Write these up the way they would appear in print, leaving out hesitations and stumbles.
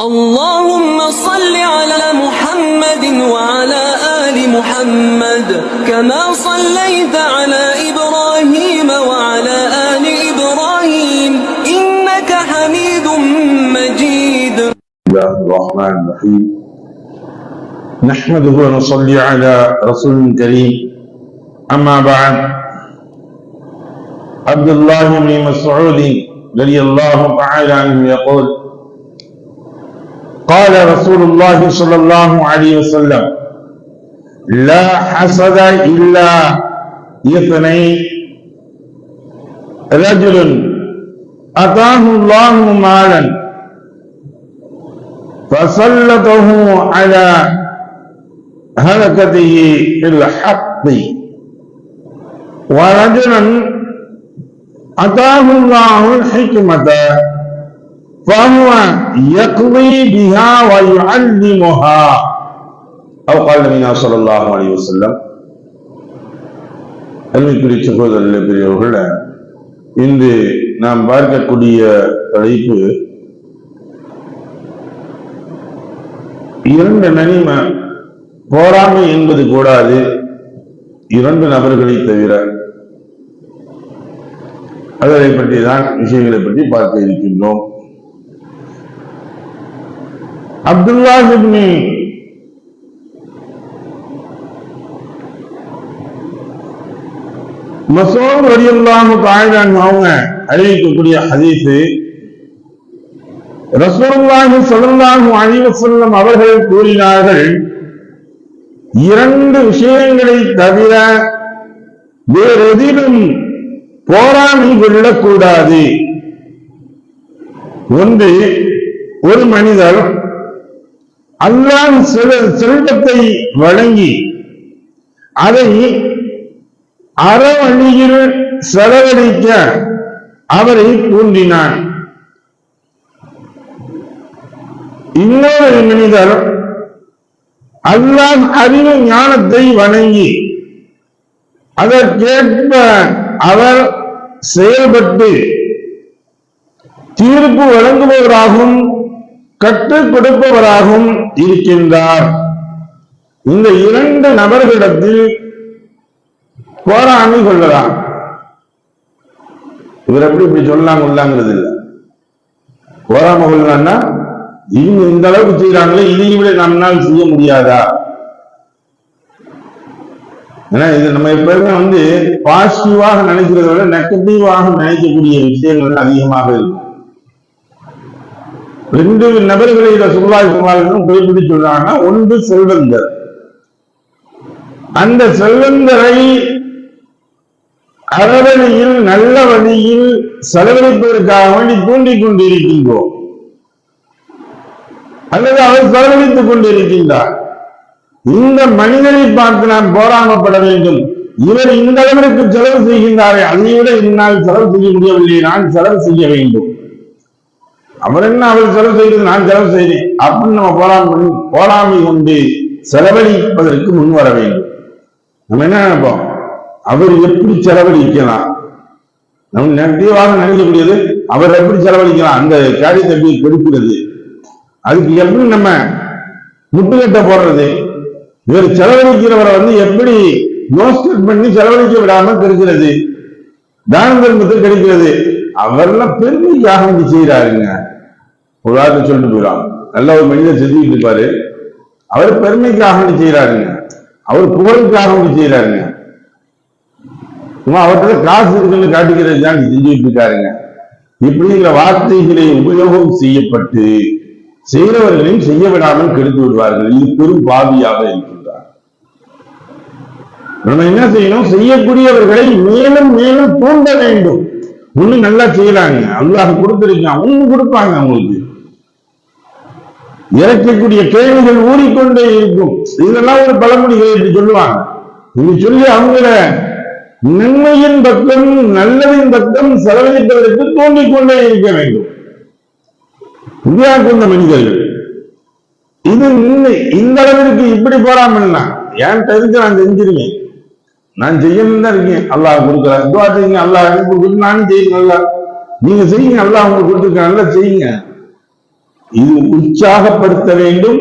اللهم صل على محمد وعلى آل محمد كما صليت على إبراهيم وعلى آل إبراهيم إنك حميد مجيد. بسم الله الرحمن الرحيم. نحمده ونصلي على رسول كريم. أما بعد، عبد الله بن مسعود رضي الله تعالى عنه يقول: قال رسول الله صلى الله عليه وسلم: لا حسد إلا اثنين، رجل أتاه الله مالا فسلطه على هلكته في الحق، ورجلا أتاه الله الحكمة فهو يقضي بها ويعلمها، أو قال النبي صلى الله عليه وسلم. அன்பிற்குரிய சகோதரர்களே, பெரியவர்களே, இன்று நாம் பார்க்கக்கூடிய தலைப்பு இரண்டு நன்மை போராமை என்பது கூடாது, இரண்டு நபர்களை தவிர. அதை பற்றி தான் விஷயங்களை பற்றி பார்க்க இருக்கின்றோம். அப்துல்லாஹ் இப்னு மஸ்ஊத் ரலியல்லாஹு தஆலா அன்ஹு அவங்க அறிவிக்கக்கூடிய ஹதீஸ், ரசூலுல்லாஹி ஸல்லல்லாஹு அலைஹி வஸல்லம் அவர்கள் கூறினார்கள், இரண்டு விஷயங்களை தவிர வேறெதிலும் போராமை கொள்ளக்கூடாது. ஒன்று, ஒரு மனிதர் அல்லாஹ் செல்வத்தை வழங்கி அதை அறவழியில் செலவழிக்க அவரை தூண்டினான். இன்னொரு மனிதர் அல்லாஹ் அறிவு ஞானத்தை வழங்கி அதற்கேற்ப அவர் செயல்பட்டு தீர்ப்பு வழங்குபவராகவும் கற்றுக் கொடுப்பவராகவும் இருக்கின்றார். இந்த இரண்டு நபர்களிடத்தில் போராமை கொள்ளலாம். இவர் எப்படி இப்படி சொல்லலாம் கொள்ளாங்கிறது இல்லை. போராமை கொள்ளலாம்னா, இவங்க இந்த அளவுக்கு செய்யறாங்களே, இதையும் விட நம்மளால் செய்ய முடியாதா? ஏன்னா இது நம்ம எப்பவுமே பாசிட்டிவாக நினைக்கிறத விட நெகட்டிவாக நினைக்கக்கூடிய விஷயங்கள் அதிகமாக இருக்கும். ரெண்டு நபர்களை ரசூலுல்லாஹி ஸல்லல்லாஹு அலைஹி வஸல்லம் குறிப்பிட்டு சொல்றாங்கன்னா, ஒன்று செல்வந்தர். அந்த செல்வந்தரை அறவழியில் நல்ல வழியில் செலவழிப்பதற்காக வேண்டி தூண்டிக் கொண்டிருக்கின்றோம், அல்லது அவர் செலவழித்துக் கொண்டிருக்கின்றார். இந்த மனிதரை பார்த்து நாம் போராமப்பட வேண்டும். இவர் இந்த அளவிற்கு செலவு செய்கின்றாரே, அதை விட என்னால் செலவு செய்ய முடியவில்லை, நான் செலவு செய்ய வேண்டும். அவர் என்ன, அவர் செலவு செய்கிறது, நான் செலவு செய்தேன் அப்படின்னு நம்ம போராமை கொண்டு செலவழிப்பதற்கு முன் வர வேண்டும். நம்ம என்ன நினைப்போம், அவர் எப்படி செலவழிக்கலாம், நம்ம நெகட்டிவாக நினைக்கக்கூடியது அவர் எப்படி செலவழிக்கலாம், அந்த காரியத்தை எப்படி கெடுக்கிறது, அதுக்கு எப்படி நம்ம முட்டுக்கட்ட போடுறது, இவர் செலவழிக்கிறவரை எப்படி நோஸ்கட் பண்ணி செலவழிக்க விடாம கெடுக்கிறது, தான தர்மத்தில் கிடைக்கிறது. அவரெல்லாம் பெருமைக்காக வேண்டி செய்யறாருங்க. ஒரு வார்த்தை சொல்லிட்டு போயிடலாம், நல்ல ஒரு மனிதர் செஞ்சுக்கிட்டு இருப்பாரு, அவர் பெருமைக்காக வேண்டி செய்யறாருங்க, அவர் புகழுக்காக வேண்டி செய்யறாருங்க, அவர்கிட்ட காசு இருக்குன்னு காட்டிக்கிறது தான் செஞ்சுக்கிட்டு இருக்காருங்க. இப்படிங்கிற வார்த்தைகளை உபயோகம் செய்யப்பட்டு செய்கிறவர்களையும் செய்ய விடாமல் கெடுத்து விடுவார்கள். இது பெரும் பாவியாக இருக்கின்றார். நம்ம என்ன செய்யணும், செய்யக்கூடியவர்களை மேலும் மேலும் தூண்ட வேண்டும். ஒண்ணு நல்லா செய்யறாங்க, அல்லாஹ் கொடுத்திருக்கான், ஒண்ணு கொடுப்பாங்க. அவங்களுக்கு இறக்கக்கூடிய கேள்விகள் ஊறிக்கொண்டே இருக்கும். இதெல்லாம் ஒரு பழமொழிகள் இப்படி சொல்லுவாங்க. இப்படி சொல்லி அவங்கள நன்மையின் பக்கம் நல்லதின் பக்கம் செலவழிப்பதற்கு தூண்டிக்கொண்டே இருக்க வேண்டும். கொண்ட மனிதர்கள் இது இந்த அளவிற்கு இப்படி போறாமல்னா, என் தெரிஞ்சு நான் செஞ்சிருக்கேன், நான் செய்யணும் தான் இருக்கேன், அல்லாஹ் கொடுக்குறேன், துவா செய்யுங்க, அல்லாஹ் எனக்கு கொடுத்து நானும் செய்யுங்க, நல்லா நீங்க செய்யுங்க, அல்லாஹ் உங்களுக்கு கொடுத்துருக்க, நல்லா செய்யுங்க. இது உற்சாகப்படுத்த வேண்டும்.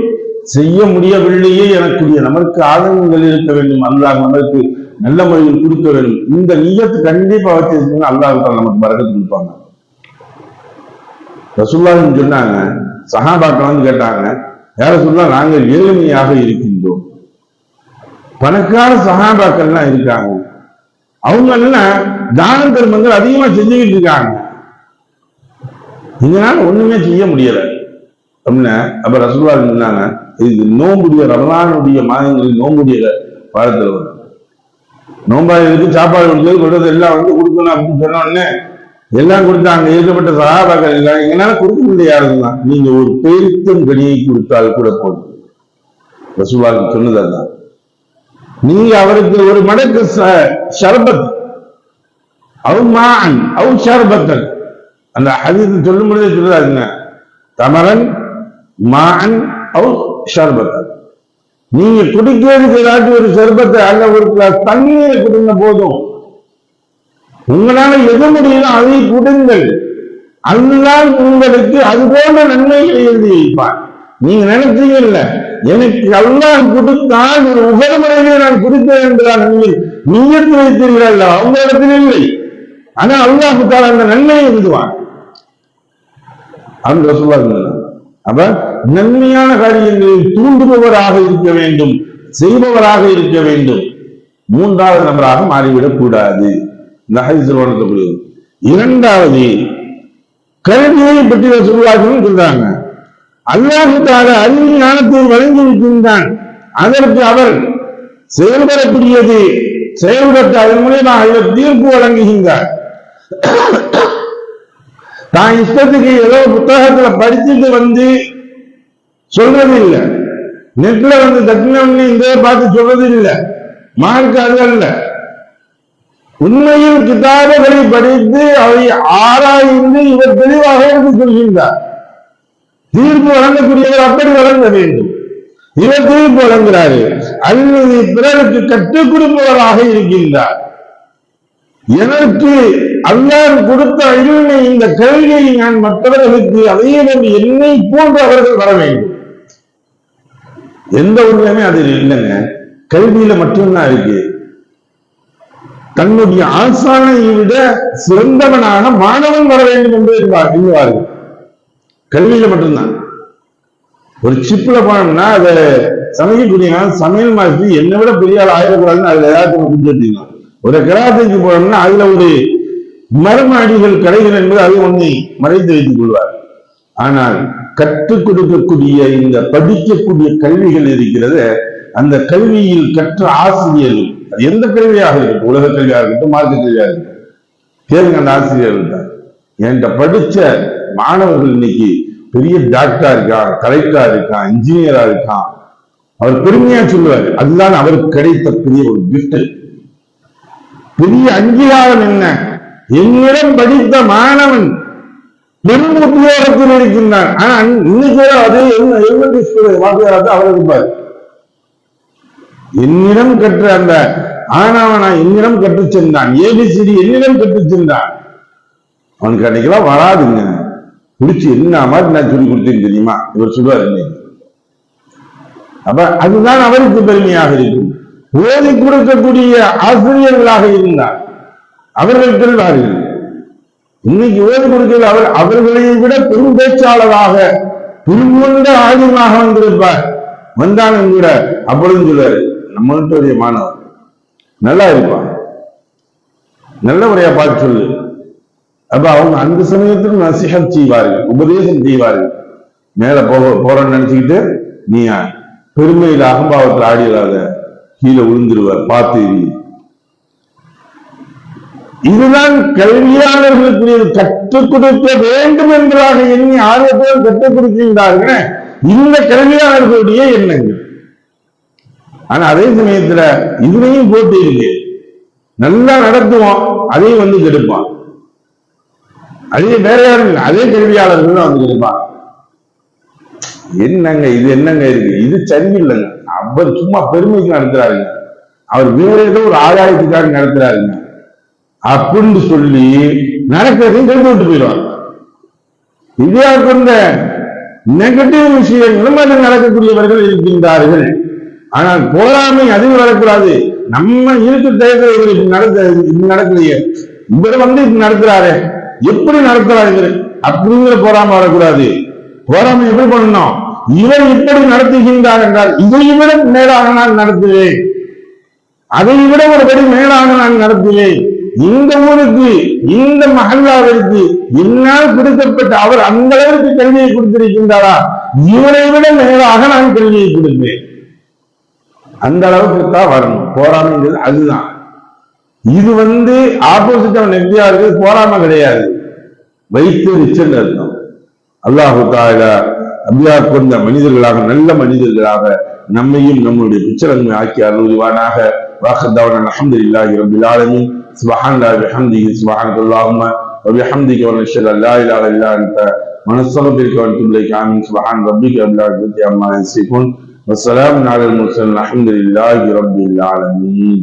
செய்ய முடியவில்லையே எனக்குரிய நமக்கு ஆதங்கங்கள் இருக்க வேண்டும். அல்லாஹ் நமக்கு நல்ல முறையில் கொடுக்க வேண்டும். இந்த நியத்து கண்டிப்பா வச்சிருந்தீங்கன்னா அல்லாஹ் நமக்கு பரக்கத்து கொடுப்பாங்க. ரசூலுல்லாஹ் சொன்னாங்க, சஹாபாக்கள் வந்து கேட்டாங்க, யா ரசூலுல்லாஹ் நாங்கள் ஏழ்மையாக இருக்கின்றோம், பணக்கார சஹாபாக்கள்லாம் இருக்காங்க, அவங்க எல்லாம் தான தர்மங்கள் அதிகமா செஞ்சுக்கிட்டு இருக்காங்க, இதனால ஒண்ணுமே செய்ய முடியல அப்படின்னா. அப்ப ரசூலுல்லாஹ் சொன்னாங்க, இது நோம்புடைய ரமலானுடைய மாதங்களில் நோம்புடைய வாரத்தில் வரும். நோம்பாளிகளுக்கு சாப்பாடு கொடுத்தது எல்லாம் வந்து கொடுக்கணும் அப்படின்னு சொன்ன உடனே எல்லாம் கொடுத்தாங்க. ஏற்கப்பட்ட சகாபாக்கள் எல்லாம் எங்களால கொடுக்க முடியாதுதான். நீங்க ஒரு பேரித்தம் கனியை கொடுத்தால் கூட போதும். ரசூலுல்லாஹ் சொன்னது அதுதான். நீங்க அவருக்கு ஒரு மடக்கு ஷர்பத் அவு ஷர்பத்தன், அந்த ஹதீஸ் சொல்லும் பொழுதே சொல்றாருங்க, தமரன் மான் அவு ஷர்பத்தன், நீங்க குடிக்கிறதுக்கு ஏதாச்சும் ஒரு ஷர்பத்தை அல்ல ஒரு கிளாஸ் தண்ணீரை குடிங்க போதும். உங்களால எது முடியுதோ அதை குடுங்கள். அதுதான் உங்களுக்கு அது போன்ற நன்மைகளை எழுதி வைப்பான். நீங்க நினைச்சீங்கல்ல, எனக்கு அல்லாஹ் கொடுத்தால் ஒரு உபரமுறையை நான் கொடுத்தேன் என்றால் நீங்கள் நீயத்து வைத்தீர்கள், அவங்க இடத்துல இல்லை. ஆனா அல்லாஹ் தால அந்த நன்மையை எழுதுவான். அந்த சொல்லுவாங்க. அப்ப நன்மையான காரியங்களில் தூண்டுபவராக இருக்க வேண்டும், செய்பவராக இருக்க வேண்டும். மூன்றாவது நபராக மாறிவிடக் கூடாது. இந்த ஹதீஸில் வழங்கப்படுகிறது. இரண்டாவது, கல்வியை பற்றி சொல்றாங்க. அல்லாஹ் தஆலா அறிவு ஞானத்தை வழங்கி இருக்கின்றான். அதற்கு அவர் செயல்படக்கூடியது செயல்பட்டு அதன் மூலமாக இவர் தீர்ப்பு வழங்குகின்றார். தான் இஷ்டத்துக்கு ஏதோ புத்தகத்துல படிச்சுட்டு வந்து சொல்றது இல்லை, நெட்ல வந்து தட்டினவன்னு இந்த பார்த்து சொல்றது இல்லை. மார்க் அது அல்ல. உண்மையில் கிதாபுகளை படித்து அவை ஆராய்ந்து இவர் தெளிவாக எடுத்து சொல்கின்றார். தீர்ப்பு வழங்கக்கூடியவர் அப்படி வழங்க வேண்டும். இவர் தீர்ப்பு வழங்குகிறாரு அல்லது பிறருக்கு கற்றுக் கொடுப்பவராக இருக்கின்றார். எனக்கு அல்லாஹ் கொடுத்த அறிவை, இந்த கல்வியை நான் மற்றவர்களுக்கு அதையே என்னை போன்று அவர்கள் வர வேண்டும். எந்த உண்மையுமே அது இல்லைங்க, கல்வியில மட்டும்தான் இருக்கு. தன்னுடைய ஆசானை விட சிறந்தவனாக மாணவன் வர வேண்டும் என்று எண்ணுவார்கள். கல்வியில மட்டும்தான். ஒரு சிப்ல போனோம்னா அதை சமைக்கக்கூடிய சமையல் மாதிரி என்னை விட பெரிய ஆள் ஆயிடக்கூடாதுன்னு அதுல ஏதாவது குடிச்சிருந்தீங்க. ஒரு கிராமத்துக்கு போனோம்னா அதுல ஒரு மரமாடிகள் கடைகள் என்பது அதை ஒன்றை மறைத்து வைத்துக் கொள்வார். ஆனால் கற்றுக் கொடுக்கக்கூடிய இந்த படிக்கக்கூடிய கல்விகள் இருக்கிறது, அந்த கல்வியில் கற்ற ஆசிரியர்கள், அது எந்த கல்வியாக இருக்கட்டும், உலக கல்வியாக இருக்கட்டும், மார்க்க கல்வியாக இருக்கட்டும், கேளுங்க அந்த ஆசிரியர்கள் தான். என்கிட்ட படிச்ச மாணவர்கள் இன்னைக்கு பெரிய டாக்டரா இருக்கான், கலெக்டரா இருக்கான், இன்ஜினியரா இருக்கான். அவர் பெருமையா சொல்லுவார். அதுதான் அவருக்கு கிடைத்த பெரிய ஒரு கிஃப்ட், பெரிய அங்கீகாரம். என்ன, என்னிடம் படித்த மாணவன் பெரும் உத்தியோகத்தில் இருக்கின்றான். ஆனா இன்னைக்கு அதே அவர் இருப்பார். என்னிடம் கற்ற அந்த ஆனாவனா என்னிடம் கற்றுச் சென்றான், ஏபிசிடி என்னிடம் கற்றுச் சென்றான். அவனுக்கு அன்னைக்கெல்லாம் வராதுங்க. குடிச்சு என்ன மாதிரி நான் சொல்லி கொடுத்தேன் தெரியுமா, இவர் சொல்லுவார் இன்னைக்கு. அப்ப அதுதான் அவருக்கு பெருமையாக இருக்கும். ஓதி கொடுக்கக்கூடிய ஆசிரியர்களாக இருந்தார் அவர்கள் செல்வார்கள். இன்னைக்கு ஓதி கொடுக்கிற அவர்களை விட பெரும் பேச்சாளராக பெருங்கொண்ட ஆயுதமாக வந்திருப்பார். வந்தாலும் கூட அப்பொழுதும் சொல்வாரு, நம்மளுடைய மாணவர் நல்லா இருப்பான், நல்ல முறையா பார்த்து சொல்லு. அப்ப அவங்க அந்த சமயத்தில் நசிஹத் செய்வார்கள், உபதேசம் செய்வார்கள். மேல போறன்னு நினைச்சுக்கிட்டு நீ பெருமையில் அகம்பாவத்தில் ஆடிடாத, கீழே விழுந்துருவார், பார்த்து. இதுதான் கல்வியாளர்களுக்கு கற்றுக் கொடுக்க வேண்டும் என்பதாக எண்ணி ஆர்வத்தோடு கற்றுக் கொடுக்கின்றார்கள் இந்த கல்வியாளர்களுடைய எண்ணங்கள். ஆனா அதே சமயத்துல இதுலையும் போட்டி இருக்கு. நல்லா நடத்துவோம், அதையும் வந்து கெடுப்பான். அதே வேற யாரும் இல்லை, அதே கல்வியாளர்கள் தான் வந்து கெடுப்பான். என்னங்க இது, என்னங்க இருக்கு, இது சரியில்லைங்க. அவர் சும்மா பெருமைக்கு நடத்துறாருங்க, அவர் வேற ஏதோ ஒரு ஆதாயத்துக்காக நடத்துறாருங்க அப்படின்னு சொல்லி நடக்கிறதையும் கெடுத்து விட்டு போயிடுவாங்க. இதே கொண்ட நெகட்டிவ் விஷயங்களும் அது நடக்கக்கூடியவர்கள் இருக்கின்றார்கள். ஆனால் பொறாமை அதில் வரக்கூடாது. நம்ம இருக்கு தேர்தல் நடக்கலையே, இவர் இப்படி நடத்துறாரு, எப்படி நடத்துறாரு இவர் அப்படிங்கிற பொறாமை வரக்கூடாது. பொறாமை எப்படி பண்ணணும்? இவர் இப்படி நடத்துகின்றார் என்றால் இதை விட மேலாக நான் நடத்துவேன், அதை விட ஒரு படி மேலாக நான் நடத்துவேன். இந்த ஊருக்கு, இந்த மஹல்லாவிற்கு என்னால் கொடுக்கப்பட்ட அவர் அந்த அளவிற்கு கல்வியை கொடுத்திருக்கின்றாரா, இவரை விட மேலாக நான் கல்வியை கொடுப்பேன். அந்த அளவுக்கு தான் வரணும் போராமைங்கிறது. அதுதான் இது ஆப்போசிட் அவன் எப்படியா இருக்கு, போராம கிடையாது, வைத்து ரிச்சல் அர்த்தம். அல்லாஹு தஆலா அபியா கொண்ட மனிதர்களாக, நல்ல மனிதர்களாக நம்மையும் நம்முடைய பிச்சரங்களை ஆக்கி அருள்வானாக. வாஹதாவன அல்ஹம்துலில்லாஹி ரப்பில் ஆலமீன். சுப்ஹானல்லாஹி வபிஹம்திஹி சுப்ஹானல்லாஹும்ம வபிஹம்திக வ நஷ்ஹது அல்லா இலாஹா இல்லா அன்த வ நஸ்தக்ஃபிருக வ நதுபு இலைக. ஆமீன். சுப்ஹான ரப்பிக ரப்பில் இஸ்ஸத்தி அம்மா யசிஃபூன் வ ஸலாமுன் அலல் முர்ஸலீன். அல்ஹம்துலில்லாஹி ரப்பில் ஆலமீன்.